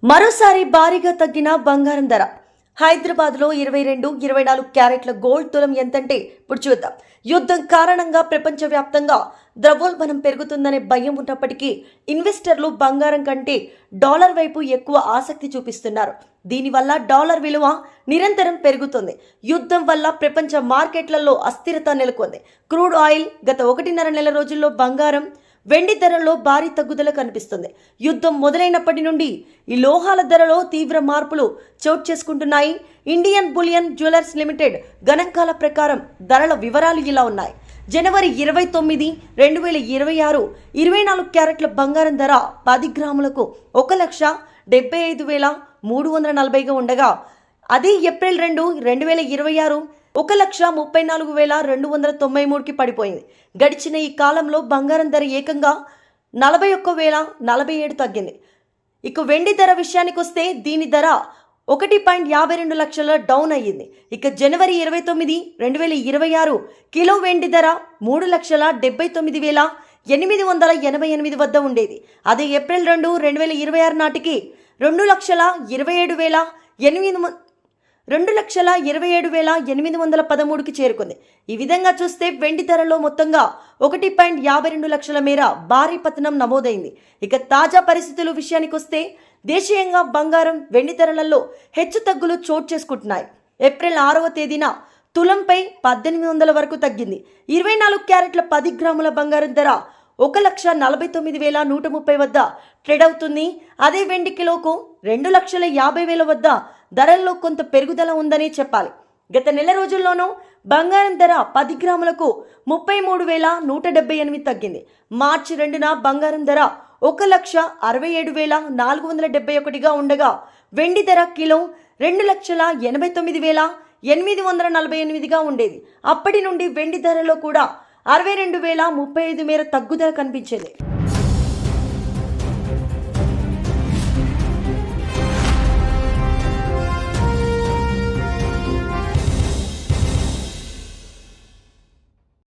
మరోసారి భారీగా తగ్గిన బంగారం ధర. హైదరాబాద్లో 22-24 క్యారెట్ల గోల్డ్ తులం ఎంతంటే ఇప్పుడు చూద్దాం. యుద్ధం కారణంగా ప్రపంచవ్యాప్తంగా ద్రవ్యోల్బణం పెరుగుతుందనే భయం ఉన్నప్పటికీ ఇన్వెస్టర్లు బంగారం కంటే డాలర్ వైపు ఎక్కువ ఆసక్తి చూపిస్తున్నారు. దీనివల్ల డాలర్ విలువ నిరంతరం పెరుగుతుంది. యుద్ధం వల్ల ప్రపంచ మార్కెట్లలో అస్థిరత నెలకొంది. క్రూడ్ ఆయిల్ గత 1.5 నెల రోజుల్లో బంగారం, వెండి ధరల్లో భారీ తగ్గుదల కనిపిస్తుంది. యుద్ధం మొదలైనప్పటి నుండి ఈ లోహాల ధరలో తీవ్ర మార్పులు చోటు చేసుకుంటున్నాయి. ఇండియన్ బులియన్ జ్యువెలర్స్ లిమిటెడ్ గణాంకాల ప్రకారం ధరల వివరాలు ఇలా ఉన్నాయి. జనవరి 29, 2026 24 క్యారెట్ల బంగారం ధర 10 గ్రాములకు 1,75,340గా ఉండగా, అదే ఏప్రిల్ 2, 2026 1,34,293కి పడిపోయింది. గడిచిన ఈ కాలంలో బంగారం ధర ఏకంగా 41,047 తగ్గింది. ఇక వెండి ధర విషయానికి వస్తే దీని ధర 1.52 లక్షల డౌన్ అయ్యింది. ఇక జనవరి 29, 2026 కిలో వెండి ధర 3,79,888 వద్ద ఉండేది. అదే ఏప్రిల్ 2, 2026 నాటికి 2,27,813కి చేరుకుంది. ఈ విధంగా చూస్తే వెండి ధరలో మొత్తంగా 1.52 లక్షల మేర భారీ పతనం నమోదైంది. ఇక తాజా పరిస్థితుల విషయానికి వస్తే దేశీయంగా బంగారం, వెండి ధరలలో హెచ్చు తగ్గులు చోటు చేసుకుంటున్నాయి. ఏప్రిల్ 6వ తేదీన తులంపై 1,800 వరకు తగ్గింది. 24 క్యారెట్ల 10 గ్రాముల బంగారం ధర 1,49,130 వద్ద ట్రేడ్ అవుతుంది. అదే వెండి కిలోకు 2,50,000 వద్ద ధరల్లో కొంత పెరుగుదల ఉందని చెప్పాలి. గత నెల రోజుల్లోనూ బంగారం ధర 10 గ్రాములకు 33,178 తగ్గింది. మార్చి 2న బంగారం ధర 1,67,471గా ఉండగా, వెండి ధర కిలో 2,89,848గా ఉండేది. అప్పటి నుండి వెండి ధరలో కూడా 62,035 మేర తగ్గుదల కనిపించేది.